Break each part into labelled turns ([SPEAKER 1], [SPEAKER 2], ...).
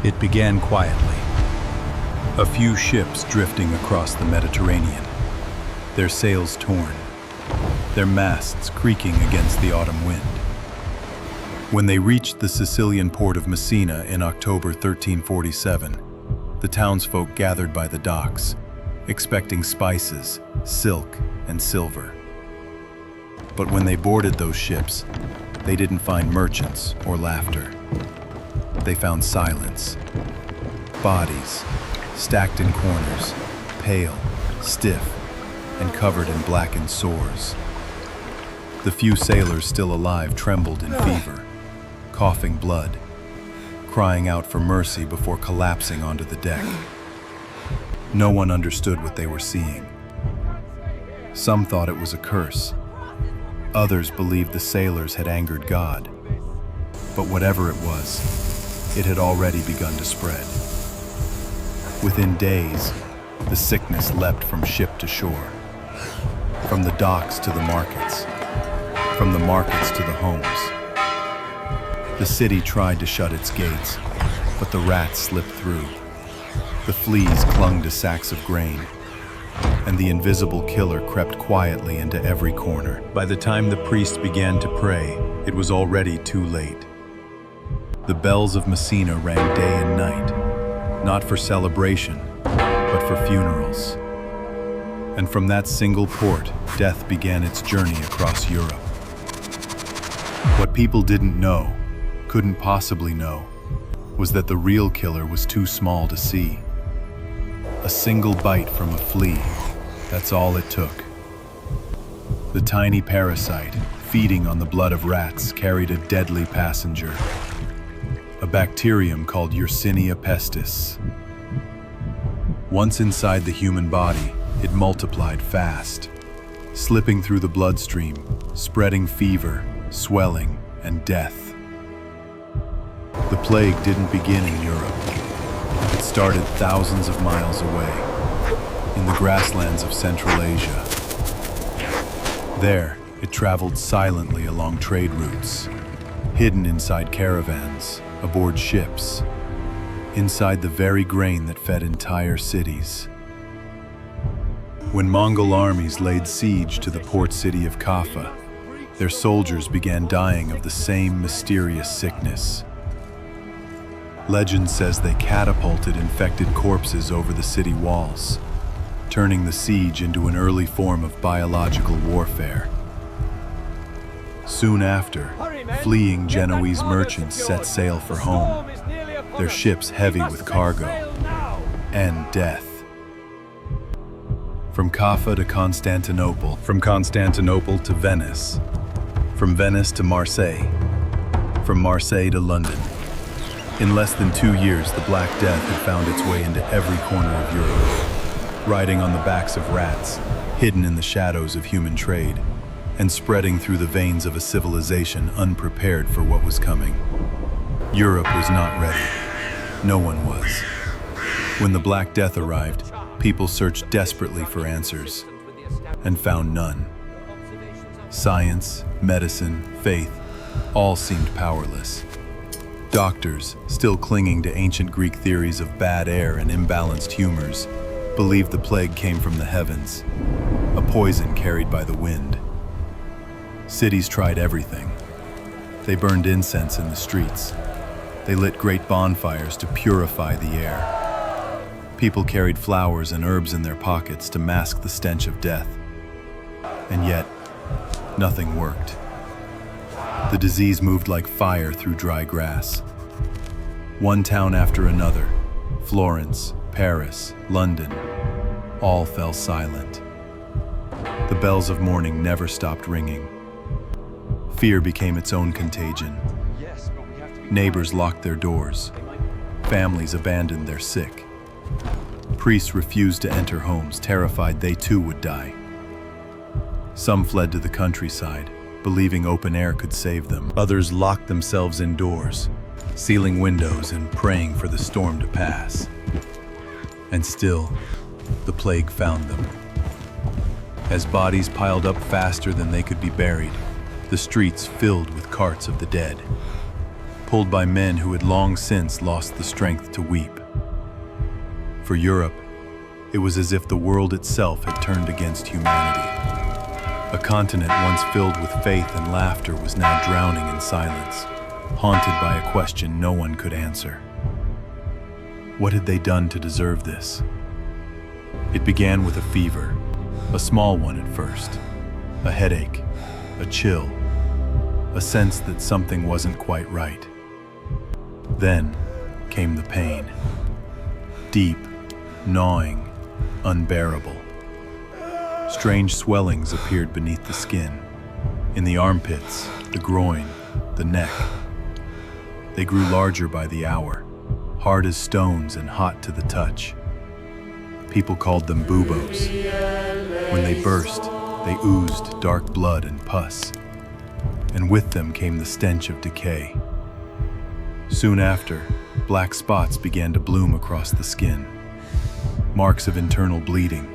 [SPEAKER 1] It began quietly. A few ships drifting across the Mediterranean, their sails torn, their masts creaking against the autumn wind. When they reached the Sicilian port of Messina in October 1347, the townsfolk gathered by the docks, expecting spices, silk, and silver. But when they boarded those ships, they didn't find merchants or laughter. They found silence. Bodies, stacked in corners, pale, stiff, and covered in blackened sores. The few sailors still alive trembled in fever, coughing blood, crying out for mercy before collapsing onto the deck. No one understood what they were seeing. Some thought it was a curse. Others believed the sailors had angered God. But whatever it was, it had already begun to spread. Within days, the sickness leapt from ship to shore, from the docks to the markets, from the markets to the homes. The city tried to shut its gates, but the rats slipped through. The fleas clung to sacks of grain, and the invisible killer crept quietly into every corner. By the time the priest began to pray, it was already too late. The bells of Messina rang day and night, not for celebration, but for funerals. And from that single port, death began its journey across Europe. What people didn't know, couldn't possibly know, was that the real killer was too small to see. A single bite from a flea, that's all it took. The tiny parasite, feeding on the blood of rats, carried a deadly passenger, a bacterium called Yersinia pestis. Once inside the human body, it multiplied fast, slipping through the bloodstream, spreading fever, swelling, and death. The plague didn't begin in Europe. It started thousands of miles away, in the grasslands of Central Asia. There, it traveled silently along trade routes, hidden inside caravans, aboard ships, inside the very grain that fed entire cities. When Mongol armies laid siege to the port city of Kaffa, their soldiers began dying of the same mysterious sickness. Legend says they catapulted infected corpses over the city walls, turning the siege into an early form of biological warfare. Soon after, fleeing Genoese merchants set sail for home, their ships heavy with cargo and death. From Kaffa to Constantinople, from Constantinople to Venice, from Venice to Marseille, from Marseille to London. In less than 2 years, the Black Death had found its way into every corner of Europe, riding on the backs of rats, hidden in the shadows of human trade, and spreading through the veins of a civilization unprepared for what was coming. Europe was not ready. No one was. When the Black Death arrived, people searched desperately for answers, and found none. Science, medicine, faith, all seemed powerless. Doctors, still clinging to ancient Greek theories of bad air and imbalanced humors, believed the plague came from the heavens, a poison carried by the wind. Cities tried everything. They burned incense in the streets. They lit great bonfires to purify the air. People carried flowers and herbs in their pockets to mask the stench of death. And yet, nothing worked. The disease moved like fire through dry grass. One town after another, Florence, Paris, London, all fell silent. The bells of mourning never stopped ringing. Fear became its own contagion. Neighbors locked their doors. Families abandoned their sick. Priests refused to enter homes, terrified they too would die. Some fled to the countryside, believing open air could save them. Others locked themselves indoors, sealing windows and praying for the storm to pass. And still, the plague found them. As bodies piled up faster than they could be buried, the streets filled with carts of the dead. pulled by men who had long since lost the strength to weep. For Europe, it was as if the world itself had turned against humanity. A continent once filled with faith and laughter was now drowning in silence, haunted by a question no one could answer. What had they done to deserve this? It began with a fever, a small one at first, a headache, a chill, a sense that something wasn't quite right. Then came the pain, deep, gnawing, unbearable. Strange swellings appeared beneath the skin, in the armpits, the groin, the neck. They grew larger by the hour, hard as stones and hot to the touch. People called them buboes. When they burst, they oozed dark blood and pus, and with them came the stench of decay. Soon after, black spots began to bloom across the skin, marks of internal bleeding,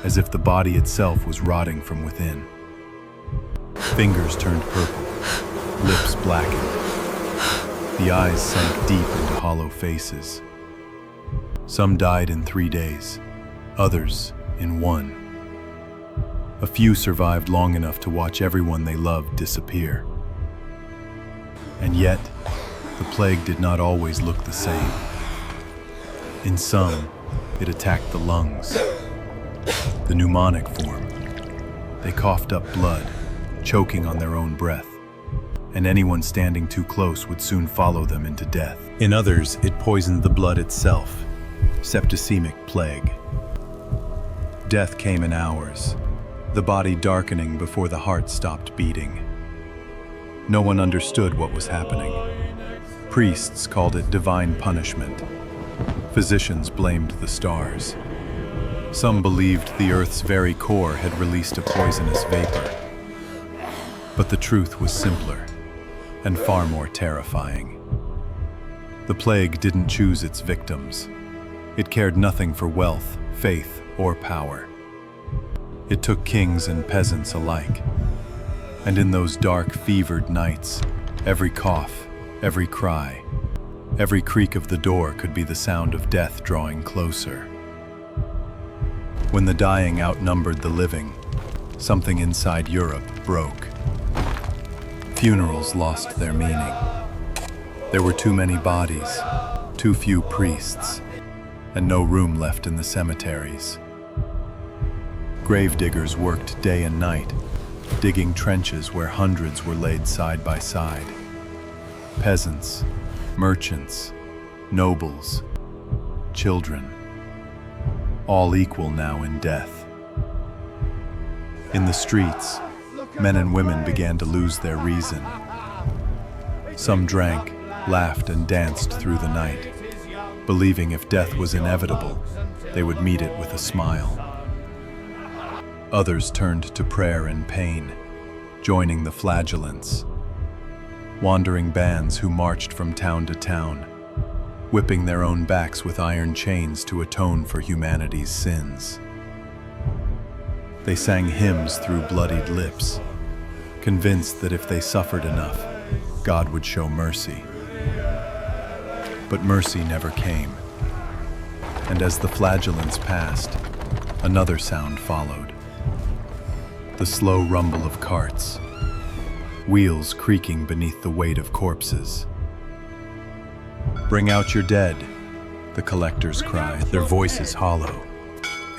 [SPEAKER 1] as if the body itself was rotting from within. Fingers turned purple, lips blackened. The eyes sank deep into hollow faces. Some died in 3 days, others in 1. A few survived long enough to watch everyone they loved disappear. And yet, the plague did not always look the same. In some, it attacked the lungs, the pneumonic form. They coughed up blood, choking on their own breath, and anyone standing too close would soon follow them into death. In others, it poisoned the blood itself, septicemic plague. Death came in hours, the body darkening before the heart stopped beating. No one understood what was happening. Priests called it divine punishment. Physicians blamed the stars. Some believed the Earth's very core had released a poisonous vapor. But the truth was simpler and far more terrifying. The plague didn't choose its victims. It cared nothing for wealth, faith, or power. It took kings and peasants alike. And in those dark, fevered nights, every cough, every cry, every creak of the door could be the sound of death drawing closer. When the dying outnumbered the living, something inside Europe broke. Funerals lost their meaning. There were too many bodies, too few priests, and no room left in the cemeteries. Gravediggers worked day and night, digging trenches where hundreds were laid side by side. Peasants, merchants, nobles, children, all equal now in death. In the streets, men and women began to lose their reason. Some drank, laughed, and danced through the night, believing if death was inevitable, they would meet it with a smile. Others turned to prayer and pain, joining the flagellants. Wandering bands who marched from town to town, whipping their own backs with iron chains to atone for humanity's sins. They sang hymns through bloodied lips, convinced that if they suffered enough, God would show mercy. But mercy never came, and as the flagellants passed, another sound followed. The slow rumble of carts, wheels creaking beneath the weight of corpses. "Bring out your dead," the collectors cried, their voices hollow,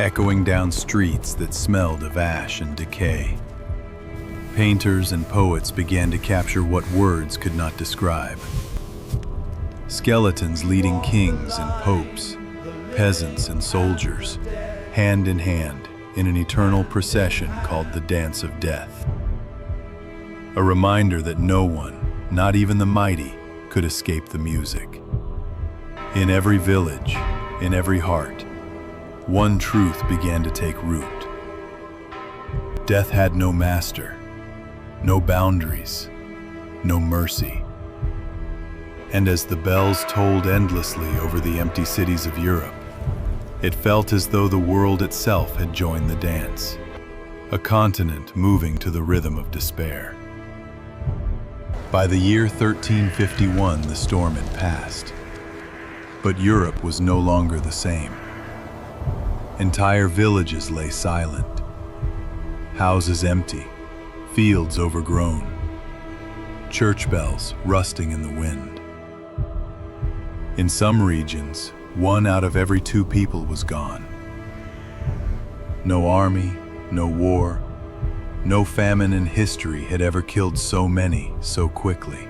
[SPEAKER 1] echoing down streets that smelled of ash and decay. Painters and poets began to capture what words could not describe. Skeletons leading kings and popes, peasants and soldiers, hand in hand in an eternal procession called the Dance of Death. A reminder that no one, not even the mighty, could escape the music. In every village, in every heart, one truth began to take root. Death had no master, no boundaries, no mercy. And as the bells tolled endlessly over the empty cities of Europe, it felt as though the world itself had joined the dance, a continent moving to the rhythm of despair. By the year 1351, the storm had passed. But Europe was no longer the same. Entire villages lay silent, houses empty, fields overgrown, church bells rusting in the wind. In some regions, 1 out of every 2 people was gone. No army, no war, no famine in history had ever killed so many so quickly.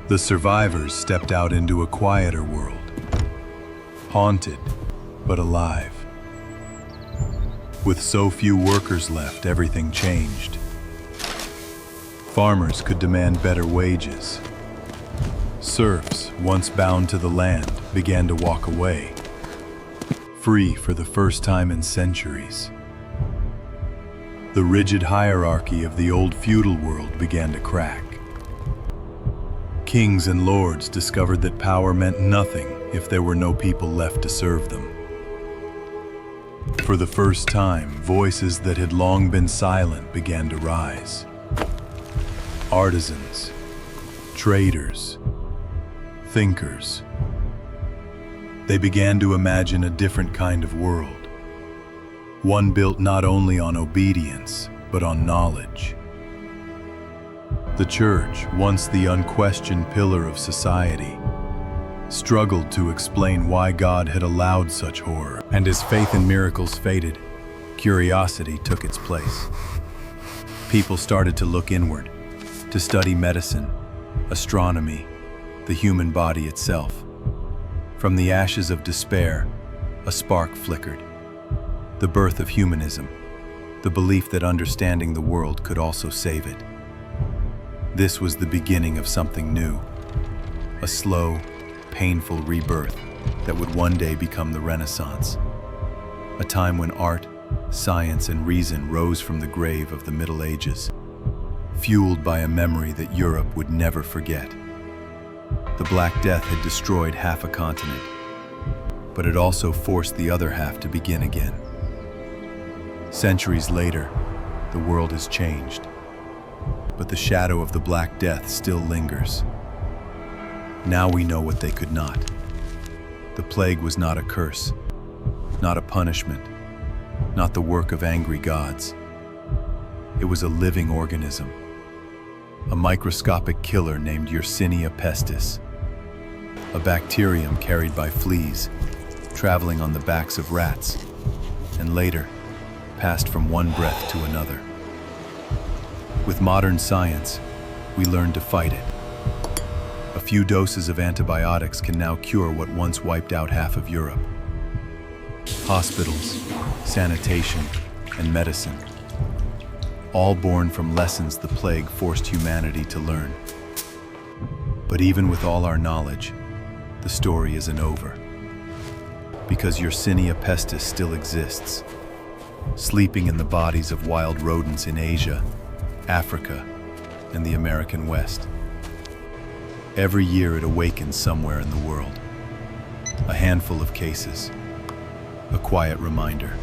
[SPEAKER 1] The survivors stepped out into a quieter world, haunted but alive. With so few workers left, everything changed. Farmers could demand better wages. Serfs, once bound to the land, began to walk away, free for the first time in centuries. The rigid hierarchy of the old feudal world began to crack. Kings and lords discovered that power meant nothing if there were no people left to serve them. For the first time, voices that had long been silent began to rise. Artisans, traders, thinkers. They began to imagine a different kind of world. One built not only on obedience, but on knowledge. The church, once the unquestioned pillar of society, struggled to explain why God had allowed such horror. And as faith in miracles faded, curiosity took its place. People started to look inward, to study medicine, astronomy, the human body itself. From the ashes of despair, a spark flickered. The birth of humanism, the belief that understanding the world could also save it. This was the beginning of something new, a slow, painful rebirth that would one day become the Renaissance, a time when art, science, and reason rose from the grave of the Middle Ages, fueled by a memory that Europe would never forget. The Black Death had destroyed half a continent, but it also forced the other half to begin again. Centuries later, the world has changed, but the shadow of the Black Death still lingers. Now we know what they could not. The plague was not a curse, not a punishment, not the work of angry gods. It was a living organism, a microscopic killer named Yersinia pestis, a bacterium carried by fleas, traveling on the backs of rats, and later passed from one breath to another. With modern science, we learned to fight it. A few doses of antibiotics can now cure what once wiped out half of Europe. Hospitals, sanitation, and medicine, all born from lessons the plague forced humanity to learn. But even with all our knowledge, the story isn't over. Because Yersinia pestis still exists, sleeping in the bodies of wild rodents in Asia, Africa, and the American West. Every year it awakens somewhere in the world. A handful of cases, a quiet reminder.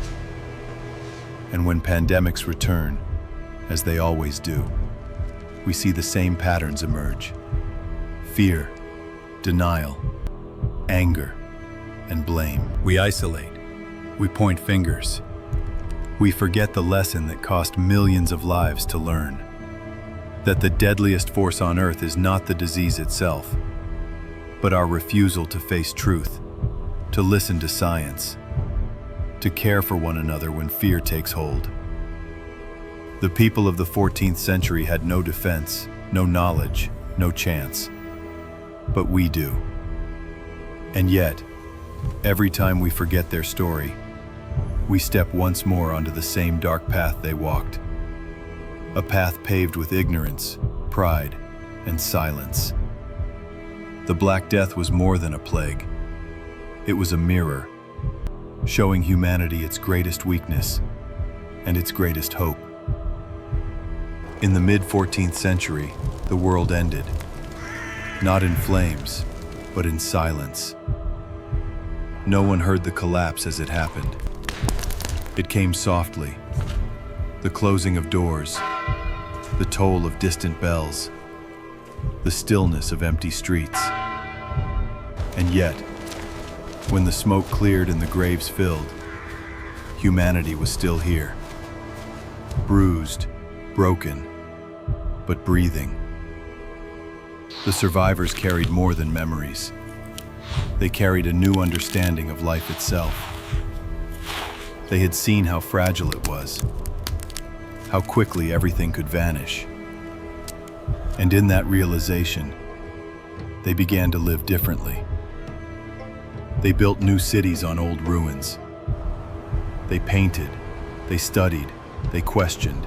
[SPEAKER 1] And when pandemics return, as they always do, we see the same patterns emerge. Fear, denial, anger, and blame. We isolate. We point fingers. We forget the lesson that cost millions of lives to learn. That the deadliest force on earth is not the disease itself, but our refusal to face truth, to listen to science, to care for one another when fear takes hold. The people of the 14th century had no defense, no knowledge, no chance. But we do. And yet, every time we forget their story, we step once more onto the same dark path they walked. A path paved with ignorance, pride, and silence. The Black Death was more than a plague. It was a mirror, showing humanity its greatest weakness and its greatest hope. In the mid-14th century, the world ended, not in flames, but in silence. No one heard the collapse as it happened. It came softly, the closing of doors, the toll of distant bells, the stillness of empty streets. And yet, when the smoke cleared and the graves filled, humanity was still here. Bruised, broken, but breathing. The survivors carried more than memories. They carried a new understanding of life itself. They had seen how fragile it was, how quickly everything could vanish. And in that realization, they began to live differently. They built new cities on old ruins. They painted, they studied, they questioned.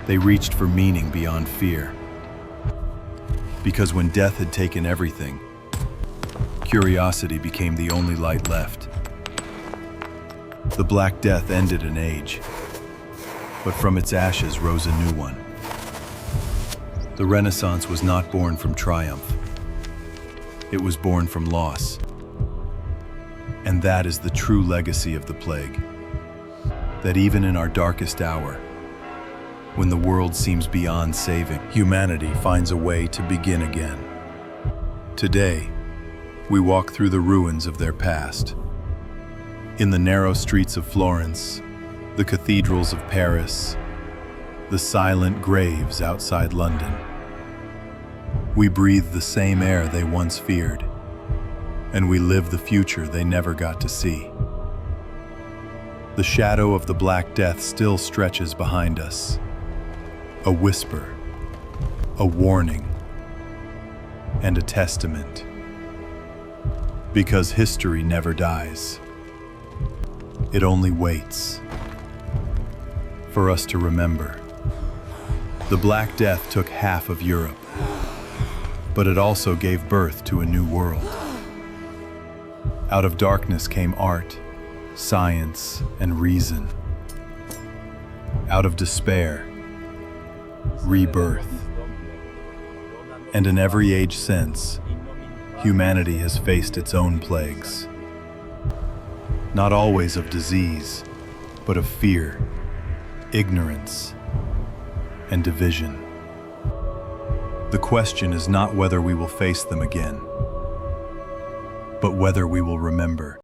[SPEAKER 1] They reached for meaning beyond fear. Because when death had taken everything, curiosity became the only light left. The Black Death ended an age, but from its ashes rose a new one. The Renaissance was not born from triumph. It was born from loss. And that is the true legacy of the plague. That even in our darkest hour, when the world seems beyond saving, humanity finds a way to begin again. Today, we walk through the ruins of their past. In the narrow streets of Florence, the cathedrals of Paris, the silent graves outside London. We breathe the same air they once feared, and we live the future they never got to see. The shadow of the Black Death still stretches behind us. A whisper, a warning, and a testament. Because history never dies. It only waits for us to remember. The Black Death took half of Europe, but it also gave birth to a new world. Out of darkness came art, science, and reason. Out of despair, rebirth. And in every age since, humanity has faced its own plagues. Not always of disease, but of fear, ignorance, and division. The question is not whether we will face them again, but whether we will remember.